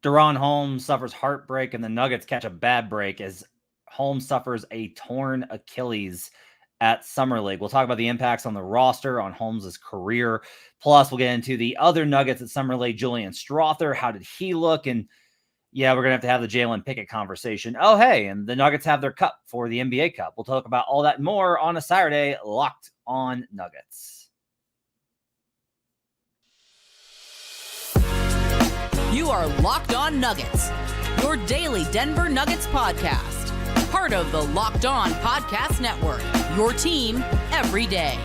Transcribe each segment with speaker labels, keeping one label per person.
Speaker 1: DaRon Holmes suffers heartbreak, and the Nuggets catch a bad break as Holmes suffers a torn Achilles at Summer League. We'll talk about the impacts on the roster, on Holmes' career. Plus, we'll get into the other Nuggets at Summer League. Julian Strawther, how did he look? And yeah, we're going to have the Jalen Pickett conversation. Oh, hey, and the Nuggets have their cup for the NBA Cup. We'll talk about all that and more on a Saturday, Locked on Nuggets.
Speaker 2: You are Locked on Nuggets, your daily Denver Nuggets podcast. Part of the Locked on Podcast Network, your team every day.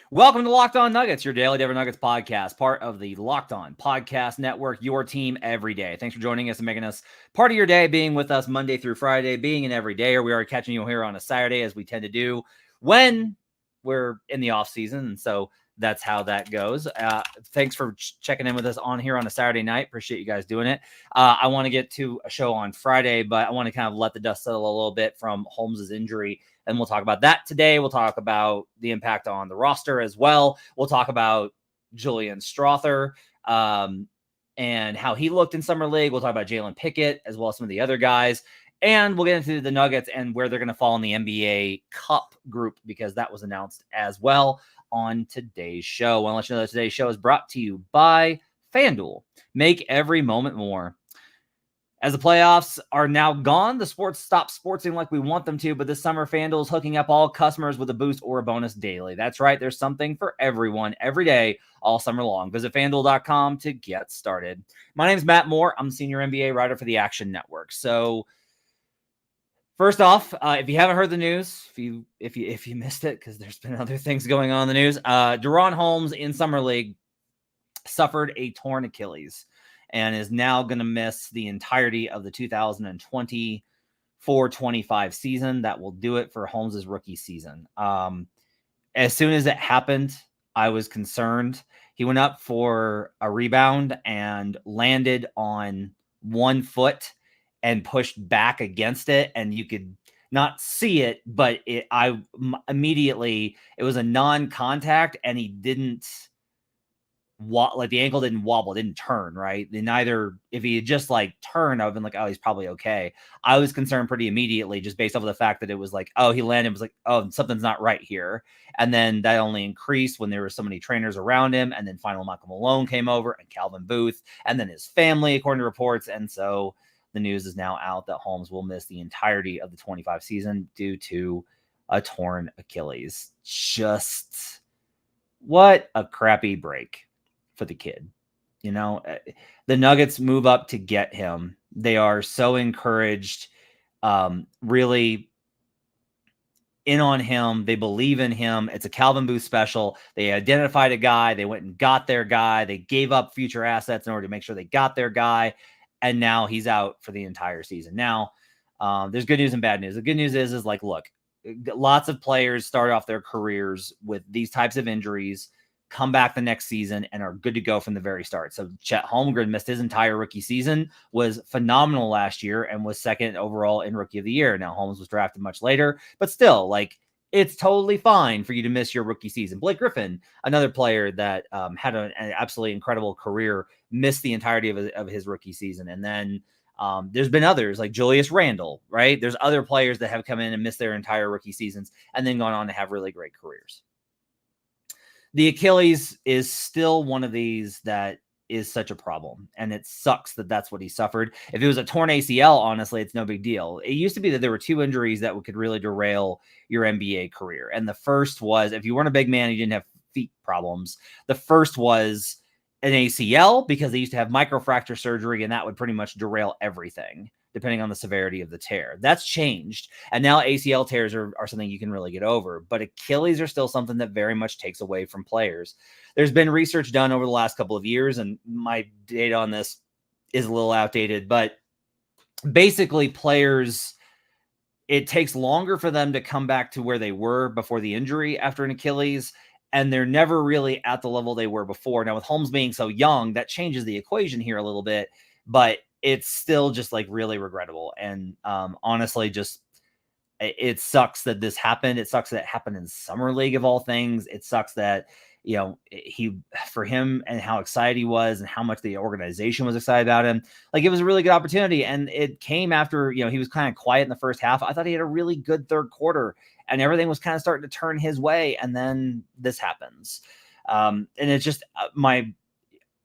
Speaker 1: Welcome to Locked on Nuggets, your daily Denver Nuggets podcast, part of the Locked on Podcast Network, your team every day. Thanks for joining us and making us part of your day, being with us Monday through Friday, being an everydayer. We are catching you here on a Saturday, as we tend to do when we're in the off season. And so that's how that goes. Thanks for checking in with us on here on a Saturday night. Appreciate you guys doing it. I want to get to a show on Friday, but I want to kind of let the dust settle a little bit from Holmes' injury. And we'll talk about that today. We'll talk about the impact on the roster as well. We'll talk about Julian Strawther and how he looked in Summer League. We'll talk about Jalen Pickett as well as some of the other guys. And we'll get into the Nuggets and where they're going to fall in the NBA Cup group, because that was announced as well on today's show. I want to let you know that today's show is brought to you by FanDuel. Make every moment more. As the playoffs are now gone, the sports stop sportsing like we want them to, but this summer, FanDuel is hooking up all customers with a boost or a bonus daily. That's right. There's something for everyone every day, all summer long. Visit FanDuel.com to get started. My name is Matt Moore. I'm the senior NBA writer for the Action Network. So first off, if you haven't heard the news, if you missed it, because there's been other things going on in the news, DaRon Holmes in Summer League suffered a torn Achilles and is now going to miss the entirety of the 2024-25 season. That will do it for Holmes' rookie season. As soon as it happened, I was concerned. He went up for a rebound and landed on one foot and pushed back against it, and you could not see it, but immediately it was a non-contact, and he didn't the ankle didn't wobble, didn't turn, right? If he had just turned, I would have been like, oh, he's probably okay. I was concerned pretty immediately just based off of the fact that it was like, oh, he landed, was like, oh, something's not right here. And then that only increased when there were so many trainers around him. And then finally Michael Malone came over and Calvin Booth and then his family, according to reports. And so the news is now out that Holmes will miss the entirety of the 25 season due to a torn Achilles. Just what a crappy break for the kid. You know, the Nuggets move up to get him. They are so encouraged, really in on him. They believe in him. It's a Calvin Booth special. They identified a guy. They went and got their guy. They gave up future assets in order to make sure they got their guy. And now he's out for the entire season. Now, there's good news and bad news. The good news is look, lots of players start off their careers with these types of injuries, come back the next season, and are good to go from the very start. So Chet Holmgren missed his entire rookie season, was phenomenal last year, and was second overall in Rookie of the Year. Now, Holmes was drafted much later, but still, it's totally fine for you to miss your rookie season. Blake Griffin, another player that had an absolutely incredible career, missed the entirety of his rookie season. And then there's been others like Julius Randle, right? There's other players that have come in and missed their entire rookie seasons and then gone on to have really great careers. The Achilles is still one of these that is such a problem, and it sucks that that's what he suffered. If it was a torn ACL, honestly, it's no big deal. It used to be that there were two injuries that could really derail your NBA career. And the first was, if you weren't a big man, you didn't have feet problems. The first was an ACL, because they used to have microfracture surgery, and that would pretty much derail everything, depending on the severity of the tear. That's changed. And now ACL tears are something you can really get over. But Achilles are still something that very much takes away from players. There's been research done over the last couple of years, and my data on this is a little outdated, but basically players, it takes longer for them to come back to where they were before the injury after an Achilles, and they're never really at the level they were before. Now, with Holmes being so young, that changes the equation here a little bit, but it's still just really regrettable. And honestly, just it sucks that this happened. It sucks that it happened in Summer League of all things. It sucks that, for him and how excited he was and how much the organization was excited about him, like it was a really good opportunity. And it came after, he was kind of quiet in the first half. I thought he had a really good third quarter and everything was kind of starting to turn his way. And then this happens. And it's just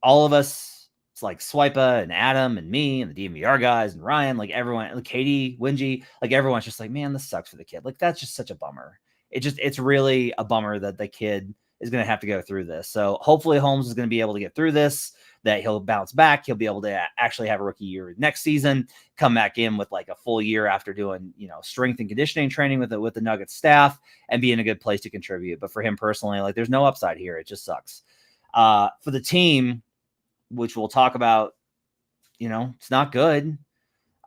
Speaker 1: all of us, it's like Swipa and Adam and me and the DMVR guys and Ryan, like everyone, like Katie, Wingy, like everyone's just like, man, this sucks for the kid. Like, that's just such a bummer. It's really a bummer that the kid is going to have to go through this. So hopefully Holmes is going to be able to get through this, that he'll bounce back. He'll be able to actually have a rookie year next season, come back in with like a full year after doing, strength and conditioning training with the Nuggets staff and be in a good place to contribute. But for him personally, like there's no upside here. It just sucks. For the team, which we'll talk about, it's not good.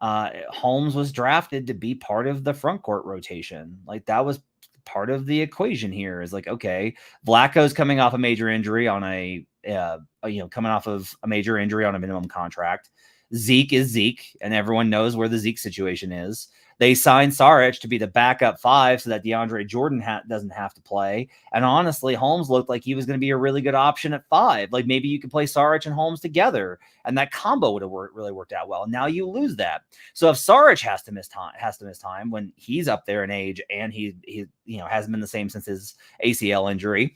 Speaker 1: Holmes was drafted to be part of the front court rotation. Like that was part of the equation here is like, okay, Vlatko's coming off a major injury on coming off of a major injury on a minimum contract. Zeke is Zeke, and everyone knows where the Zeke situation is. They signed Saric to be the backup 5 so that DeAndre Jordan doesn't have to play. And honestly, Holmes looked like he was going to be a really good option at 5. Like maybe you could play Saric and Holmes together, and that combo would have really worked out well. Now you lose that. So if Saric has to miss time when he's up there in age and he hasn't been the same since his ACL injury.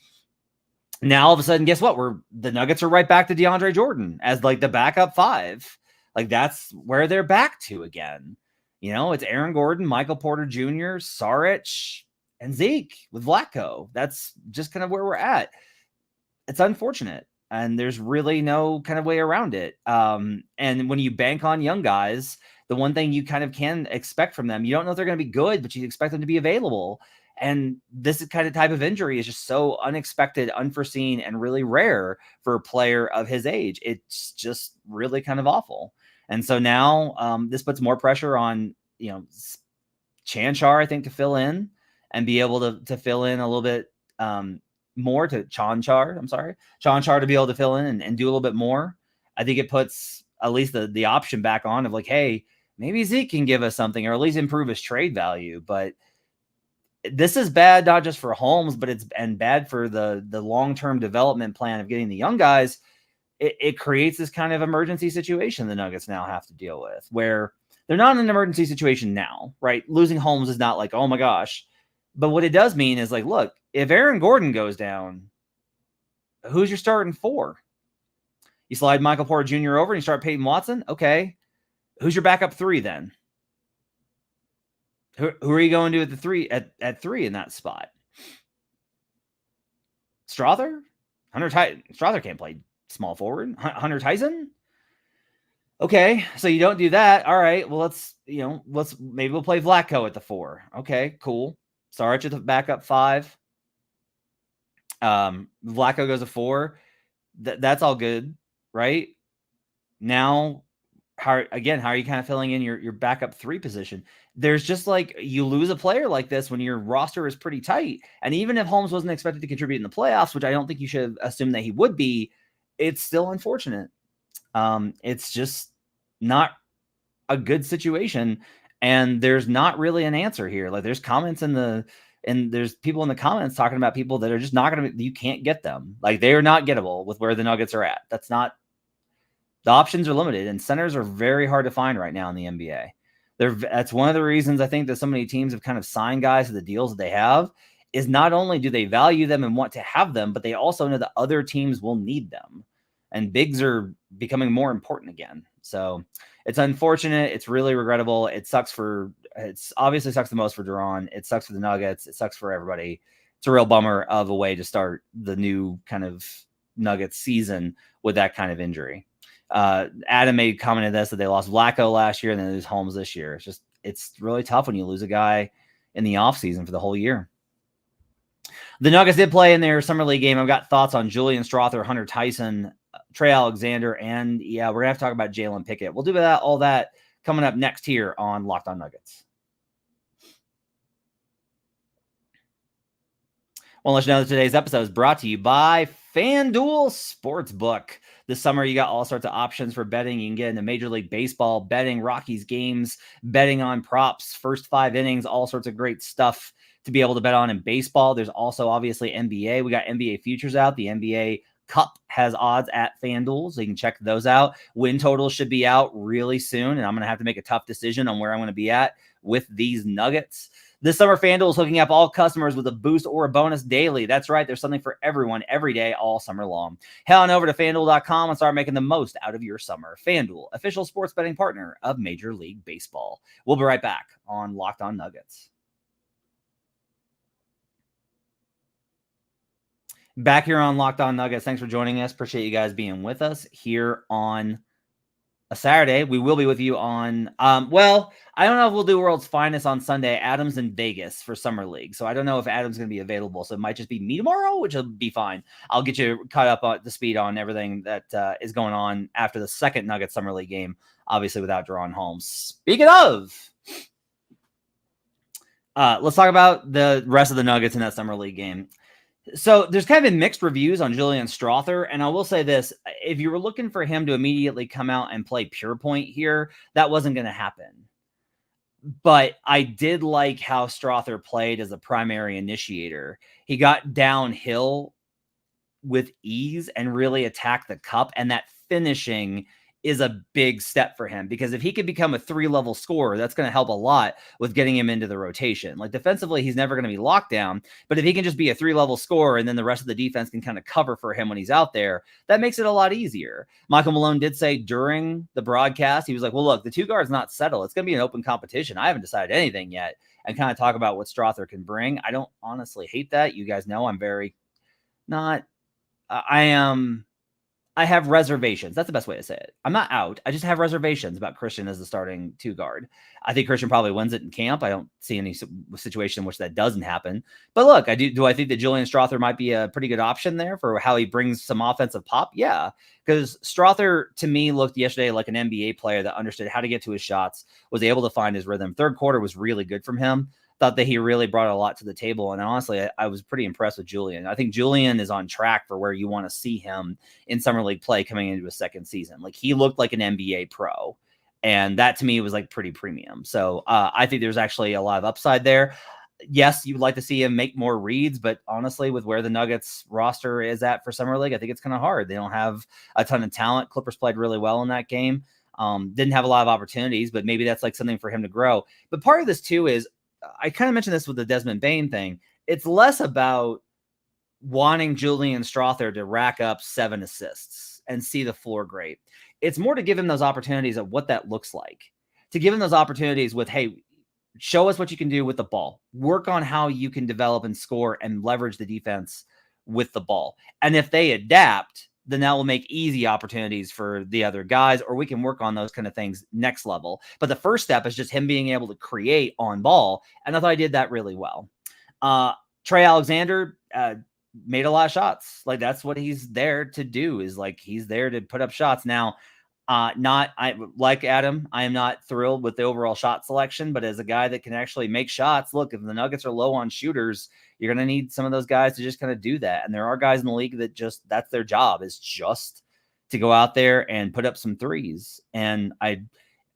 Speaker 1: Now all of a sudden, guess what? The Nuggets are right back to DeAndre Jordan as like the backup 5. Like that's where they're back to again. It's Aaron Gordon, Michael Porter Jr., Saric, and Zeke with Vlatko. That's just kind of where we're at. It's unfortunate, and there's really no kind of way around it. And when you bank on young guys, the one thing you kind of can expect from them, you don't know if they're going to be good, but you expect them to be available. And this kind of type of injury is just so unexpected, unforeseen, and really rare for a player of his age. It's just really kind of awful. And so now this puts more pressure on, Chanchar, I think, to fill in and be able to fill in a little bit more to Chanchar to be able to fill in and do a little bit more. I think it puts at least the option back on of like, hey, maybe Zeke can give us something or at least improve his trade value. But this is bad, not just for Holmes, but it's bad for the long-term development plan of getting the young guys. It creates this kind of emergency situation the Nuggets now have to deal with, where they're not in an emergency situation now, right? Losing Holmes is not like, oh my gosh. But what it does mean is like, look, if Aaron Gordon goes down, who's your starting 4? You slide Michael Porter Jr. over and you start Peyton Watson? Okay. Who's your backup 3 then? Who are you going to at the 3 at 3 in that spot? Strawther? Strawther can't play small forward. Hunter Tyson? Okay, so you don't do that. All right, well, maybe we'll play Vlatko at the 4. Okay, cool. Saric at the backup 5. Vlatko goes to 4. That's all good, right? Now, how are you kind of filling in your backup 3 position? There's just like, you lose a player like this when your roster is pretty tight. And even if Holmes wasn't expected to contribute in the playoffs, which I don't think you should assume that he would be, it's still unfortunate. It's just not a good situation. And there's not really an answer here. Like there's comments and there's people in the comments talking about people that are just not going to, you can't get them. Like they are not gettable with where the Nuggets are at. The options are limited and centers are very hard to find right now in the NBA. That's one of the reasons I think that so many teams have kind of signed guys to the deals that they have, is not only do they value them and want to have them, but they also know that other teams will need them. And bigs are becoming more important again. So it's unfortunate. It's really regrettable. It's obviously sucks the most for DaRon. It sucks for the Nuggets. It sucks for everybody. It's a real bummer of a way to start the new kind of Nuggets season with that kind of injury. Adam made comment on this, that they lost Vlatko last year and then they lose Holmes this year. It's really tough when you lose a guy in the offseason for the whole year. The Nuggets did play in their summer league game. I've got thoughts on Julian Strawther, Hunter Tyson, Trey Alexander, and we're going to have to talk about Jalen Pickett. We'll do all that coming up next here on Locked On Nuggets. Well, let you know that today's episode is brought to you by FanDuel Sportsbook. This summer, you got all sorts of options for betting. You can get into Major League Baseball, betting Rockies games, betting on props, first 5 innings, all sorts of great stuff. to be able to bet on in baseball. There's also obviously NBA. We got NBA futures out. The NBA Cup has odds at FanDuel, so you can check those out. Win totals should be out really soon, and I'm going to have to make a tough decision on where I'm going to be at with these Nuggets. This summer, FanDuel is hooking up all customers with a boost or a bonus daily. That's right. There's something for everyone every day, all summer long. Head on over to FanDuel.com and start making the most out of your summer. FanDuel, official sports betting partner of Major League Baseball. We'll be right back on Locked On Nuggets. Back here on Locked On Nuggets. Thanks for joining us. Appreciate you guys being with us here on a Saturday. We will be with you on, well, I don't know if we'll do World's Finest on Sunday. Adam's in Vegas for Summer League. So I don't know if Adam's going to be available. So it might just be me tomorrow, which will be fine. I'll get you caught up on the speed on everything that is going on after the second Nuggets Summer League game, obviously without DaRon Holmes. Speaking of, let's talk about the rest of the Nuggets in that Summer League game. So there's kind of been mixed reviews on Julian Strawther, and I will say this, if you were looking for him to immediately come out and play pure point here, that wasn't going to happen. But I did like how Strawther played as a primary initiator. He got downhill with ease and really attacked the cup, and that finishing is a big step for him, because if he could become a 3-level scorer, that's going to help a lot with getting him into the rotation. Like defensively, he's never going to be locked down, but if he can just be a 3-level scorer and then the rest of the defense can kind of cover for him when he's out there, that makes it a lot easier. Michael Malone did say during the broadcast, he was like, well, look, the 2 guards not settled. It's going to be an open competition. I haven't decided anything yet, and kind of talk about what Strawther can bring. I don't honestly hate that. You guys know I'm very not, I have reservations. That's the best way to say it. I'm not out. I just have reservations about Christian as the starting 2 guard. I think Christian probably wins it in camp. I don't see any situation in which that doesn't happen. But look, do I think that Julian Strawther might be a pretty good option there for how he brings some offensive pop? Yeah, because Strawther to me looked yesterday like an NBA player that understood how to get to his shots, was able to find his rhythm. Third quarter was really good from him. Thought that he really brought a lot to the table. And honestly, I was pretty impressed with Julian. I think Julian is on track for where you want to see him in Summer League play coming into a second season. Like he looked like an NBA pro. And that to me was like pretty premium. So I think there's actually a lot of upside there. Yes, you would like to see him make more reads, but honestly, with where the Nuggets roster is at for Summer League, I think it's kind of hard. They don't have a ton of talent. Clippers played really well in that game. Didn't have a lot of opportunities, but maybe that's like something for him to grow. But part of this too is, I kind of mentioned this with the Desmond Bane thing. It's less about wanting Julian Strawther to rack up 7 assists and see the floor great. It's more to give him those opportunities of what that looks like. To give him those opportunities with, hey, show us what you can do with the ball. Work on how you can develop and score and leverage the defense with the ball. And if they adapt, then that will make easy opportunities for the other guys, or we can work on those kind of things next level. But the first step is just him being able to create on ball. And I thought I did that really well. Trey Alexander made a lot of shots. Like that's what he's there to do, is like, he's there to put up shots. Now, like Adam, I am not thrilled with the overall shot selection, but as a guy that can actually make shots, look, if the Nuggets are low on shooters, you're going to need some of those guys to just kind of do that. And there are guys in the league that just, that's their job, is just to go out there and put up some threes. And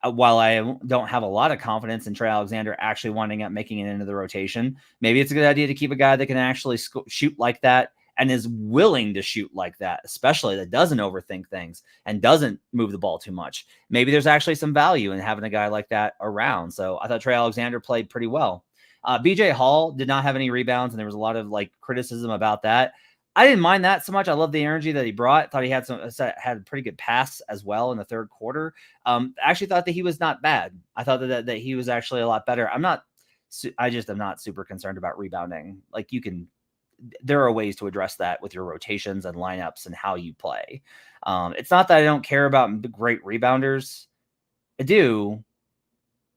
Speaker 1: while I don't have a lot of confidence in Trey Alexander actually winding up making it into the rotation, maybe it's a good idea to keep a guy that can actually shoot like that and is willing to shoot like that, especially that doesn't overthink things and doesn't move the ball too much. Maybe there's actually some value in having a guy like that around. So I thought Trey Alexander played pretty well. BJ Hall did not have any rebounds, and there was a lot of like criticism about that. I didn't mind that so much. I love the energy that he brought. Thought he had had a pretty good pass as well in the third quarter. Actually thought that he was not bad. I thought that he was actually a lot better. I'm not super concerned about rebounding. Like there are ways to address that with your rotations and lineups and how you play. It's not that I don't care about the great rebounders. I do,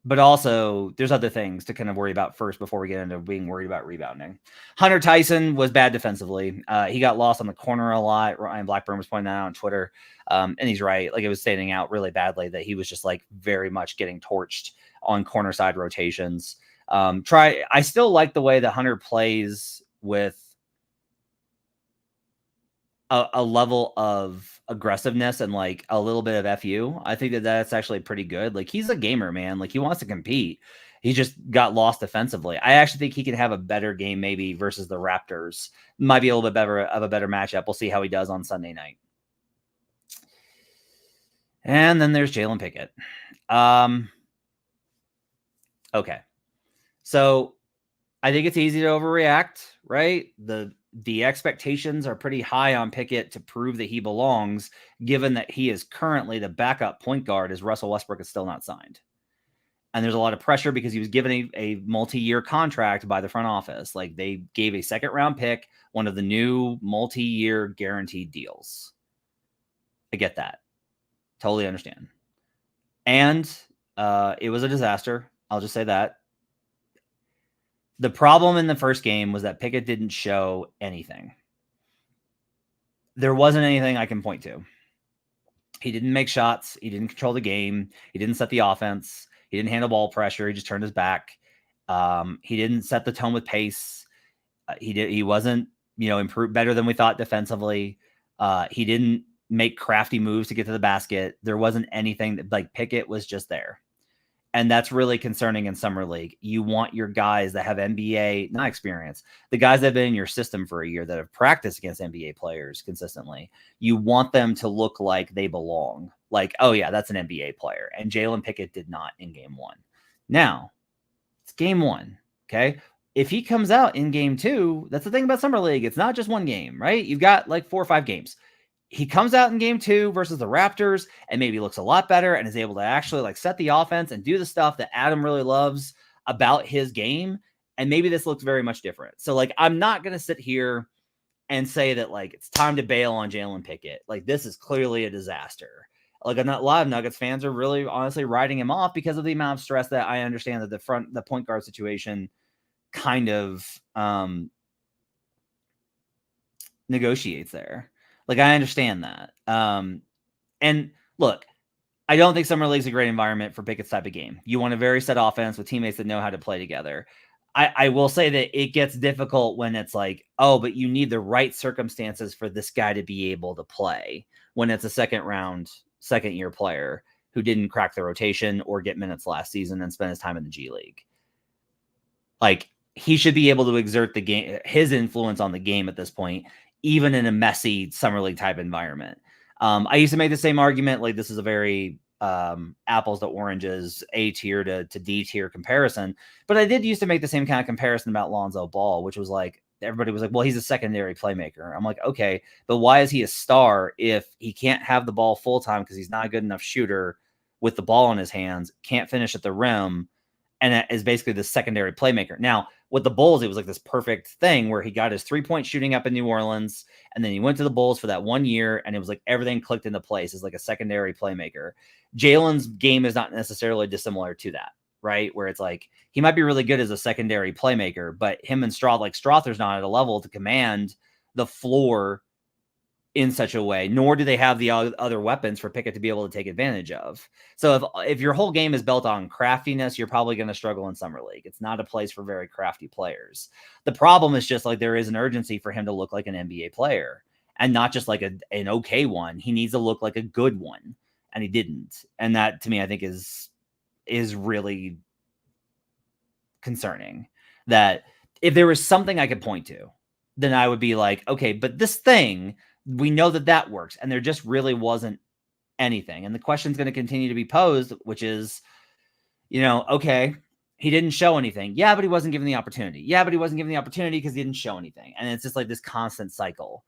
Speaker 1: but also there's other things to kind of worry about first before we get into being worried about rebounding. Hunter Tyson was bad defensively. He got lost on the corner a lot. Ryan Blackburn was pointing that out on Twitter. And he's right. Like, it was standing out really badly that he was just like very much getting torched on corner side rotations. I still like the way that Hunter plays with a level of aggressiveness and like a little bit of FU. I think that that's actually pretty good. Like, he's a gamer, man. Like, he wants to compete. He just got lost defensively. I actually think he can have a better game maybe versus the Raptors. Might be a little bit better of a better matchup. We'll see how he does on Sunday night. And then there's Jalen Pickett. Okay. So I think it's easy to overreact, right? The expectations are pretty high on Pickett to prove that he belongs, given that he is currently the backup point guard as Russell Westbrook is still not signed. And there's a lot of pressure because he was given a multi-year contract by the front office. Like they gave a second-round pick, one of the new multi-year guaranteed deals. I get that. Totally understand. And it was a disaster. I'll just say that. The problem in the first game was that Pickett didn't show anything. There wasn't anything I can point to. He didn't make shots. He didn't control the game. He didn't set the offense. He didn't handle ball pressure. He just turned his back. He didn't set the tone with pace. He wasn't, improved better than we thought defensively. He didn't make crafty moves to get to the basket. There wasn't anything that, like, Pickett was just there. And that's really concerning in Summer League. You want your guys that have NBA, not experience, the guys that have been in your system for a year that have practiced against NBA players consistently. You want them to look like they belong. Like, oh yeah, that's an NBA player. And Jalen Pickett did not in game one. Now, it's game one, okay? If he comes out in game two, that's the thing about Summer League. It's not just one game, right? You've got like 4 or 5 games. He comes out in game two versus the Raptors and maybe looks a lot better and is able to actually like set the offense and do the stuff that Adam really loves about his game. And maybe this looks very much different. So like, I'm not going to sit here and say that like, it's time to bail on Jalen Pickett. Like this is clearly a disaster. Like a lot of Nuggets fans are really honestly writing him off because of the amount of stress that I understand that the point guard situation kind of negotiates there. Like, I understand that. And look, I don't think Summer League's a great environment for Pickett's type of game. You want a very set offense with teammates that know how to play together. I will say that it gets difficult when it's like, oh, but you need the right circumstances for this guy to be able to play when it's a second-year player who didn't crack the rotation or get minutes last season and spend his time in the G League. Like, he should be able to exert his influence on the game at this point, even in a messy Summer League type environment. I used to make the same argument. Like this is a very apples to oranges, A tier to D tier comparison. But I did used to make the same kind of comparison about Lonzo Ball, which was like, everybody was like, well, he's a secondary playmaker. I'm like, okay, but why is he a star if he can't have the ball full time because he's not a good enough shooter with the ball in his hands, can't finish at the rim, and is basically the secondary playmaker. Now, with the Bulls, it was like this perfect thing where he got his 3-point shooting up in New Orleans, and then he went to the Bulls for that 1 year, and it was like everything clicked into place as like a secondary playmaker. Jalen's game is not necessarily dissimilar to that, right? Where it's like he might be really good as a secondary playmaker, but him and Strawther's not at a level to command the floor in such a way, nor do they have the other weapons for Pickett to be able to take advantage of. So if your whole game is built on craftiness, you're probably going to struggle in Summer League. It's not a place for very crafty players. The problem is just like there is an urgency for him to look like an NBA player and not just like an okay one. He needs to look like a good one, and he didn't. And that to me, I think is really concerning. That if there was something I could point to, then I would be like, okay, but this thing, we know that works, and there just really wasn't anything. And the question is going to continue to be posed, which is, okay, he didn't show anything. Yeah, but he wasn't given the opportunity. Yeah, but he wasn't given the opportunity because he didn't show anything. And it's just like this constant cycle.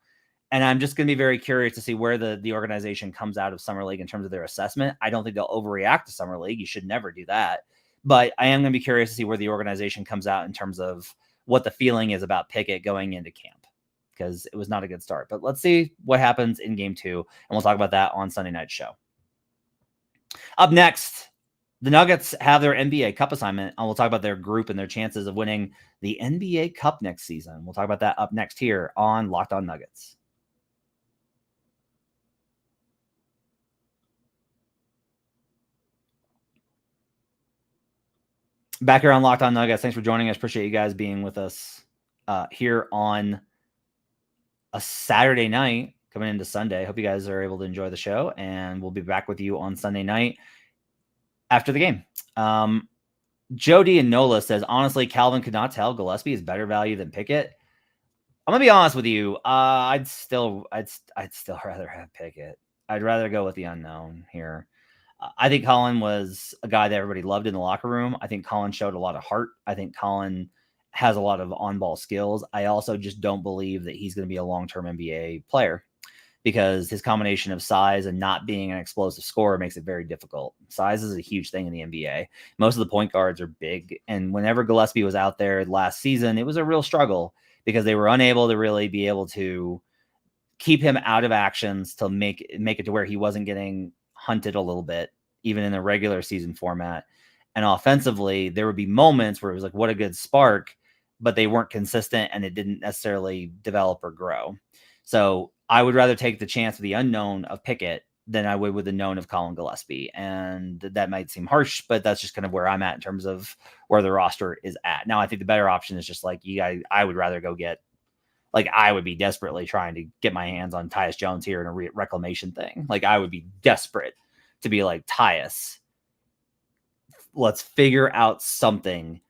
Speaker 1: And I'm just going to be very curious to see where the organization comes out of Summer League in terms of their assessment. I don't think they'll overreact to Summer League. You should never do that. But I am going to be curious to see where the organization comes out in terms of what the feeling is about Pickett going into camp, because it was not a good start. But let's see what happens in game 2, and we'll talk about that on Sunday night's show. Up next, the Nuggets have their NBA Cup assignment, and we'll talk about their group and their chances of winning the NBA Cup next season. We'll talk about that up next here on Locked On Nuggets. Back here on Locked On Nuggets. Thanks for joining us. Appreciate you guys being with us here on a Saturday night coming into Sunday. Hope you guys are able to enjoy the show, and we'll be back with you on Sunday night after the game. Jody and Nola says, honestly, Calvin could not tell Gillespie is better value than Pickett. I'm gonna be honest with you. I'd still rather have Pickett. I'd rather go with the unknown here. I think Colin was a guy that everybody loved in the locker room. I think Colin showed a lot of heart. I think Colin has a lot of on-ball skills. I also just don't believe that he's going to be a long-term NBA player because his combination of size and not being an explosive scorer makes it very difficult. Size is a huge thing in the NBA. Most of the point guards are big. And whenever Gillespie was out there last season, it was a real struggle because they were unable to really be able to keep him out of actions to make it to where he wasn't getting hunted a little bit, even in the regular season format. And offensively, there would be moments where it was like, what a good spark, but they weren't consistent and it didn't necessarily develop or grow. So I would rather take the chance of the unknown of Pickett than I would with the known of Colin Gillespie. And that might seem harsh, but that's just kind of where I'm at in terms of where the roster is at. Now, I think the better option is just like I would rather go get, like, I would be desperately trying to get my hands on Tyus Jones here in a reclamation thing. Like, I would be desperate to be like, Tyus, let's figure out something.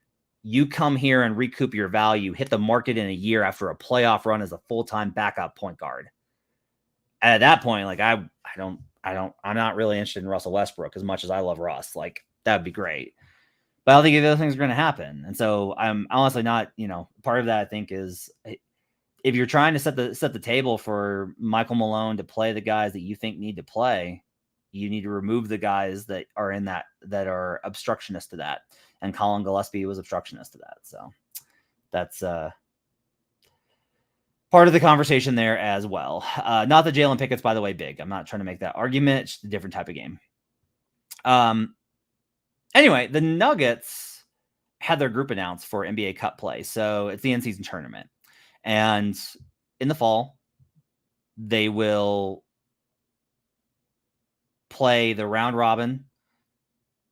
Speaker 1: You come here and recoup your value, hit the market in a year after a playoff run as a full-time backup point guard. And at that point, like, I'm not really interested in Russell Westbrook as much as I love Russ. Like, that would be great. But I don't think any of those things are going to happen. And so I'm honestly not, part of that I think is, if you're trying to set the table for Michael Malone to play the guys that you think need to play, you need to remove the guys that are in that are obstructionist to that. And Colin Gillespie was obstructionist to that. So that's part of the conversation there as well. Not that Jalen Pickett's, by the way, big. I'm not trying to make that argument. It's just a different type of game. Anyway, the Nuggets had their group announced for NBA Cup play. So it's the in-season tournament. And in the fall, they will play the round robin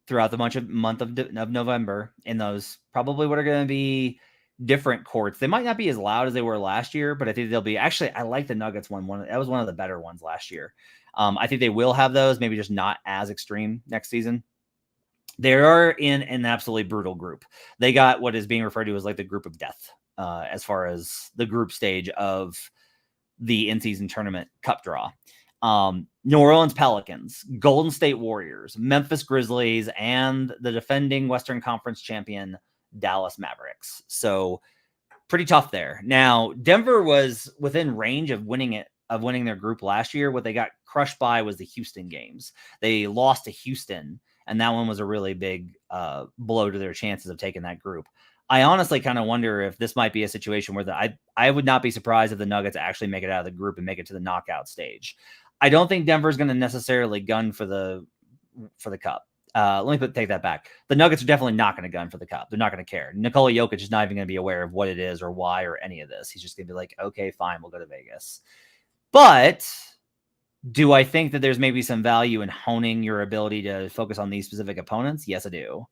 Speaker 1: throughout the month of November in those probably what are going to be different courts. They might not be as loud as they were last year, but I think they'll be. Actually, I like the Nuggets one. That was one of the better ones last year. I think they will have those, maybe just not as extreme next season. They are in an absolutely brutal group. They got what is being referred to as like the group of death, as far as the group stage of the in-season tournament cup draw. New Orleans Pelicans, Golden State Warriors, Memphis Grizzlies, and the defending Western Conference champion Dallas Mavericks. So pretty tough there. Now, Denver was within range of winning their group last year. What they got crushed by was the Houston games. They lost to Houston, and that one was a really big blow to their chances of taking that group. I honestly kind of wonder if this might be a situation where I would not be surprised if the Nuggets actually make it out of the group and make it to the knockout stage. I don't think Denver's going to necessarily gun for the cup. Let me take that back. The Nuggets are definitely not going to gun for the cup. They're not going to care. Nikola Jokic is not even going to be aware of what it is or why or any of this. He's just going to be like, okay, fine, we'll go to Vegas. But do I think that there's maybe some value in honing your ability to focus on these specific opponents? Yes, I do.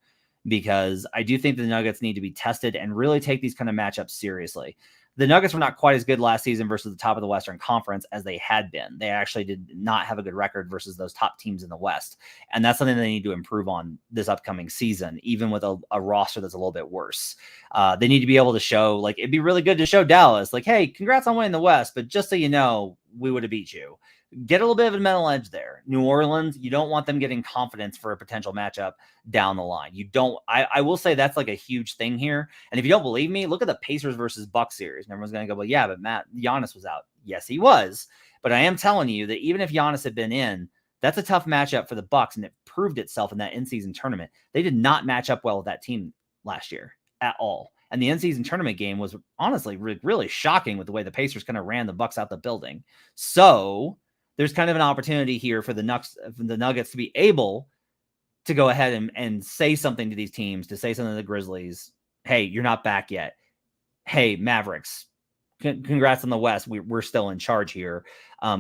Speaker 1: Because I do think the Nuggets need to be tested and really take these kind of matchups seriously. The Nuggets were not quite as good last season versus the top of the Western Conference as they had been. They actually did not have a good record versus those top teams in the West. And that's something they need to improve on this upcoming season, even with a roster that's a little bit worse. They need to be able to show, like, it'd be really good to show Dallas, like, hey, congrats on winning the West, but just so you know, we would have beat you. Get a little bit of a mental edge there. New Orleans, you don't want them getting confidence for a potential matchup down the line. You don't. I will say that's like a huge thing here. And if you don't believe me, look at the Pacers versus Bucks series. And everyone's going to go, well, yeah, but Giannis was out. Yes, he was. But I am telling you that even if Giannis had been in, that's a tough matchup for the Bucks, and it proved itself in that in-season tournament. They did not match up well with that team last year at all. And the in-season tournament game was honestly really shocking with the way the Pacers kind of ran the Bucks out the building. So there's kind of an opportunity here for the Nuggets to be able to go ahead and say something to these teams, to say something to the Grizzlies. Hey, you're not back yet. Hey, Mavericks, congrats on the West. We're still in charge here.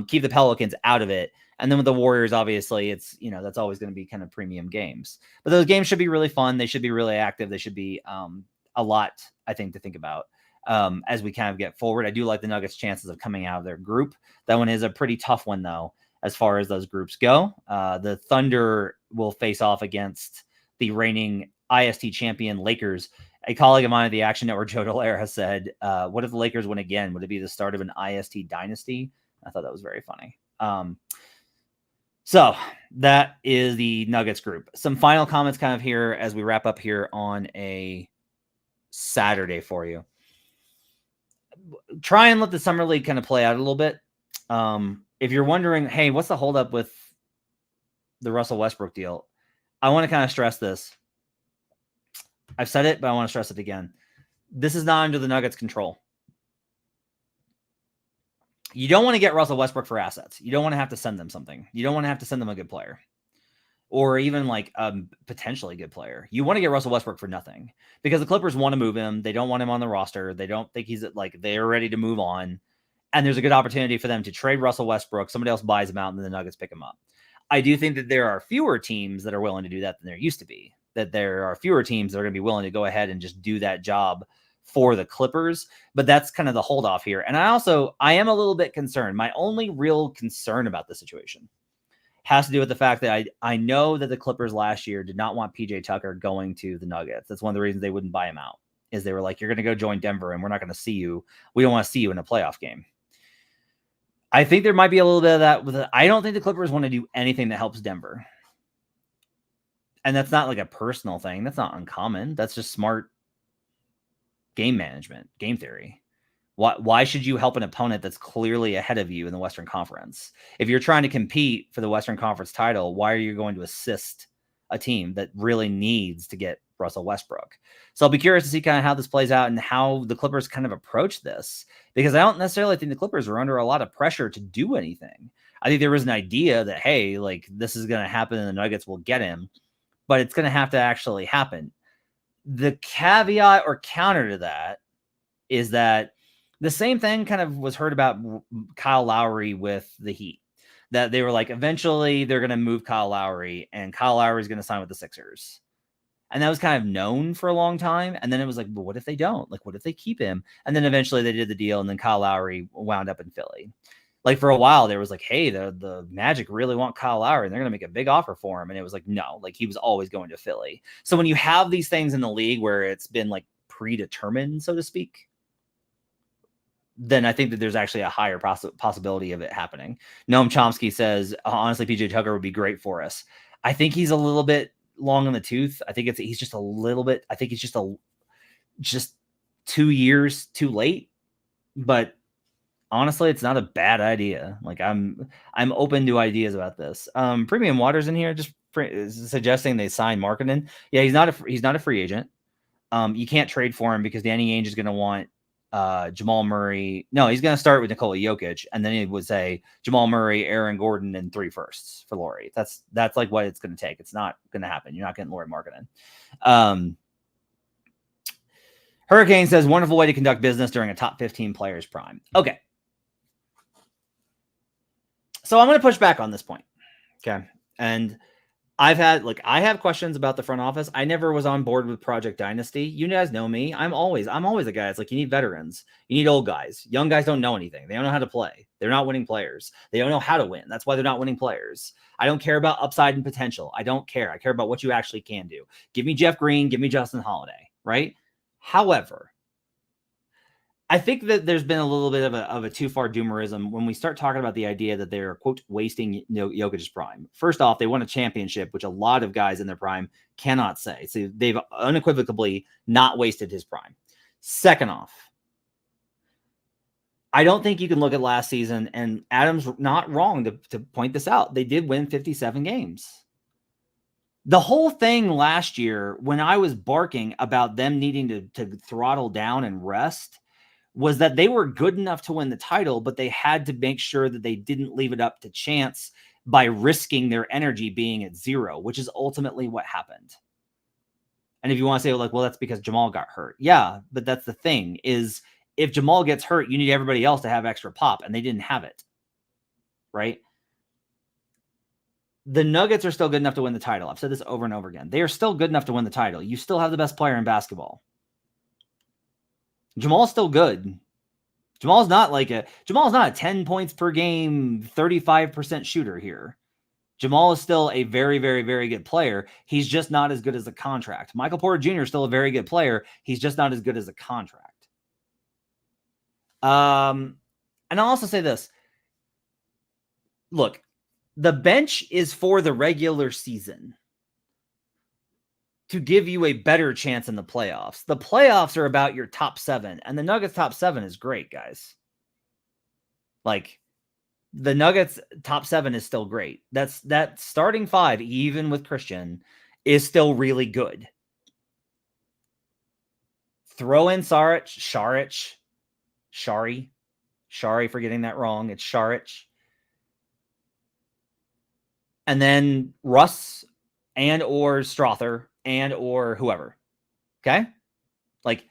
Speaker 1: Keep the Pelicans out of it. And then with the Warriors, obviously, it's, that's always going to be kind of premium games. But those games should be really fun. They should be really active. They should be a lot, I think, to think about. As we kind of get forward. I do like the Nuggets' chances of coming out of their group. That one is a pretty tough one, though, as far as those groups go. The Thunder will face off against the reigning IST champion Lakers. A colleague of mine at the Action Network, Joe Dallaire, has said, what if the Lakers win again? Would it be the start of an IST dynasty? I thought that was very funny. So that is the Nuggets group. Some final comments kind of here as we wrap up here on a Saturday for you. Try and let the Summer League kind of play out a little bit. If you're wondering, hey, what's the holdup with the Russell Westbrook deal? I want to kind of stress this. I've said it, but I want to stress it again. This is not under the Nuggets' control. You don't want to get Russell Westbrook for assets. You don't want to have to send them something. You don't want to have to send them a good player or even like a potentially good player. You want to get Russell Westbrook for nothing because the Clippers want to move him. They don't want him on the roster. They don't think he's like they're ready to move on. And there's a good opportunity for them to trade Russell Westbrook. Somebody else buys him out and then the Nuggets pick him up. I do think that there are fewer teams that are willing to do that than there used to be. That there are fewer teams that are going to be willing to go ahead and just do that job for the Clippers, but that's kind of the hold off here. And I am a little bit concerned. My only real concern about the situation has to do with the fact that I know that the Clippers last year did not want PJ Tucker going to the Nuggets. That's one of the reasons they wouldn't buy him out is they were like, you're going to go join Denver and we're not going to see you. We don't want to see you in a playoff game. I think there might be a little bit of that with it. I don't think the Clippers want to do anything that helps Denver. And that's not like a personal thing. That's not uncommon. That's just smart game management, game theory. Why should you help an opponent that's clearly ahead of you in the Western Conference? If you're trying to compete for the Western Conference title, why are you going to assist a team that really needs to get Russell Westbrook? So I'll be curious to see kind of how this plays out and how the Clippers kind of approach this, because I don't necessarily think the Clippers are under a lot of pressure to do anything. I think there was an idea that, hey, like this is going to happen and the Nuggets will get him, but it's going to have to actually happen. The caveat or counter to that is that the same thing kind of was heard about Kyle Lowry with the Heat, that they were like, eventually they're going to move Kyle Lowry and Kyle Lowry is going to sign with the Sixers. And that was kind of known for a long time. And then it was like, but what if they don't? Like, what if they keep him? And then eventually they did the deal and then Kyle Lowry wound up in Philly. Like for a while there was like, hey, the Magic really want Kyle Lowry and they're going to make a big offer for him. And it was like, no, like he was always going to Philly. So when you have these things in the league where it's been like predetermined, so to speak, then I think that there's actually a higher possibility of it happening. Noam Chomsky says, honestly, PJ Tucker would be great for us. I think he's a little bit long in the tooth. I think he's just a little bit, I think he's just 2 years too late, but honestly, it's not a bad idea. Like I'm open to ideas about this. Premium Waters in here just suggesting they sign Markkanen. Yeah, he's not a free agent. You can't trade for him because Danny Ainge is going to want Jamal Murray. No, he's going to start with Nikola Jokic, and then he would say Jamal Murray, Aaron Gordon, and 3 firsts for Lauri. That's like what it's going to take. It's not going to happen. You're not getting Lauri Markkanen. Hurricane says, wonderful way to conduct business during a top 15 players prime. Okay. So I'm going to push back on this point. Okay. And I have questions about the front office. I never was on board with Project Dynasty. You guys know me. I'm always a guy. It's like, you need veterans. You need old guys. Young guys don't know anything. They don't know how to play. They're not winning players. They don't know how to win. That's why they're not winning players. I don't care about upside and potential. I don't care. I care about what you actually can do. Give me Jeff Green. Give me Justin Holiday. Right? However, I think that there's been a little bit of a too far doomerism when we start talking about the idea that they're, quote, wasting Jokic's prime. First off, they won a championship, which a lot of guys in their prime cannot say. So they've unequivocally not wasted his prime. Second off, I don't think you can look at last season, and Adam's not wrong to point this out. They did win 57 games. The whole thing last year, when I was barking about them needing to throttle down and rest, was that they were good enough to win the title, but they had to make sure that they didn't leave it up to chance by risking their energy being at 0, which is ultimately what happened. And if you want to say, like, well, that's because Jamal got hurt. Yeah, but that's the thing, is if Jamal gets hurt, you need everybody else to have extra pop, and they didn't have it. Right? The Nuggets are still good enough to win the title. I've said this over and over again. They are still good enough to win the title. You still have the best player in basketball. Jamal's still good. Jamal's not a 10 points per game, 35% shooter here. Jamal is still a very, very, very good player. He's just not as good as a contract. Michael Porter Jr. is still a very good player. He's just not as good as a contract. And I'll also say this. Look, the bench is for the regular season to give you a better chance in the playoffs. The playoffs are about your top 7, and the Nuggets top 7 is great, guys. Like, the Nuggets top 7 is still great. That starting 5, even with Christian, is still really good. Throw in Shari for getting that wrong. It's Saric. And then Russ and or Strawther and or whoever. Okay? Like,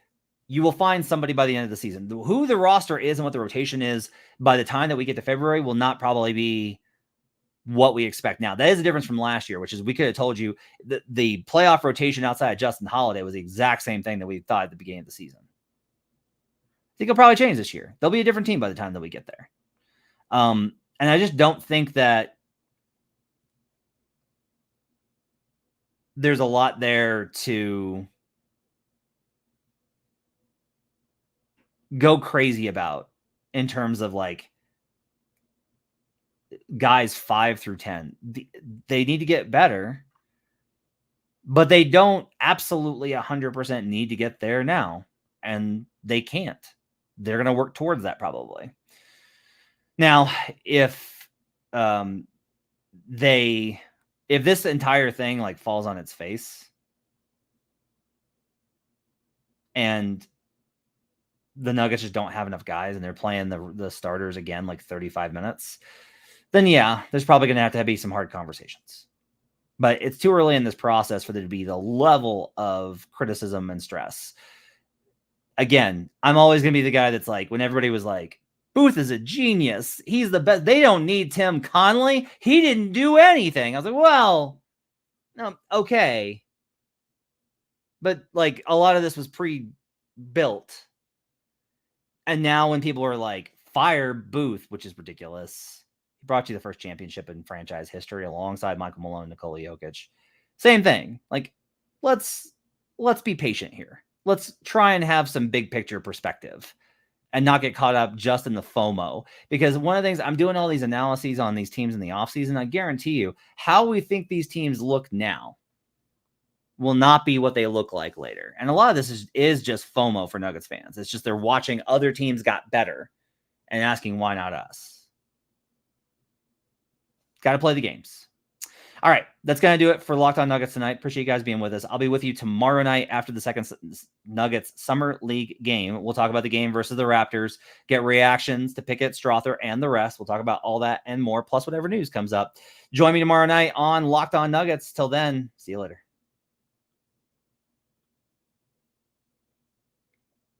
Speaker 1: you will find somebody by the end of the season. Who the roster is and what the rotation is by the time that we get to February will not probably be what we expect now. That is the difference from last year, which is we could have told you that the playoff rotation outside of Justin Holiday was the exact same thing that we thought at the beginning of the season. I think it'll probably change this year. They'll be a different team by the time that we get there. And I just don't think that there's a lot there to go crazy about in terms of like guys 5 through 10. They need to get better, but they don't absolutely 100% need to get there now, and they can't. They're going to work towards that probably. Now, if this entire thing like falls on its face and the Nuggets just don't have enough guys and they're playing the starters again like 35 minutes, then yeah, there's probably going to be some hard conversations. But it's too early in this process for there to be the level of criticism and stress. Again, I'm always going to be the guy that's like, when everybody was like, Booth is a genius, he's the best, they don't need Tim Connelly, he didn't do anything. I was like, well, no, okay. But like a lot of this was pre-built. And now when people are like, fire Booth, which is ridiculous. He brought you the first championship in franchise history alongside Michael Malone and Nikola Jokic. Same thing. Like, let's be patient here. Let's try and have some big picture perspective and not get caught up just in the FOMO. Because one of the things, I'm doing all these analyses on these teams in the offseason. I guarantee you, how we think these teams look now will not be what they look like later. And a lot of this is just FOMO for Nuggets fans. It's just they're watching other teams got better and asking, why not us? Got to play the games. All right, that's going to do it for Locked On Nuggets tonight. Appreciate you guys being with us. I'll be with you tomorrow night after the second Nuggets Summer League game. We'll talk about the game versus the Raptors, get reactions to Pickett, Strawther, and the rest. We'll talk about all that and more, plus whatever news comes up. Join me tomorrow night on Locked On Nuggets. Till then, see you later.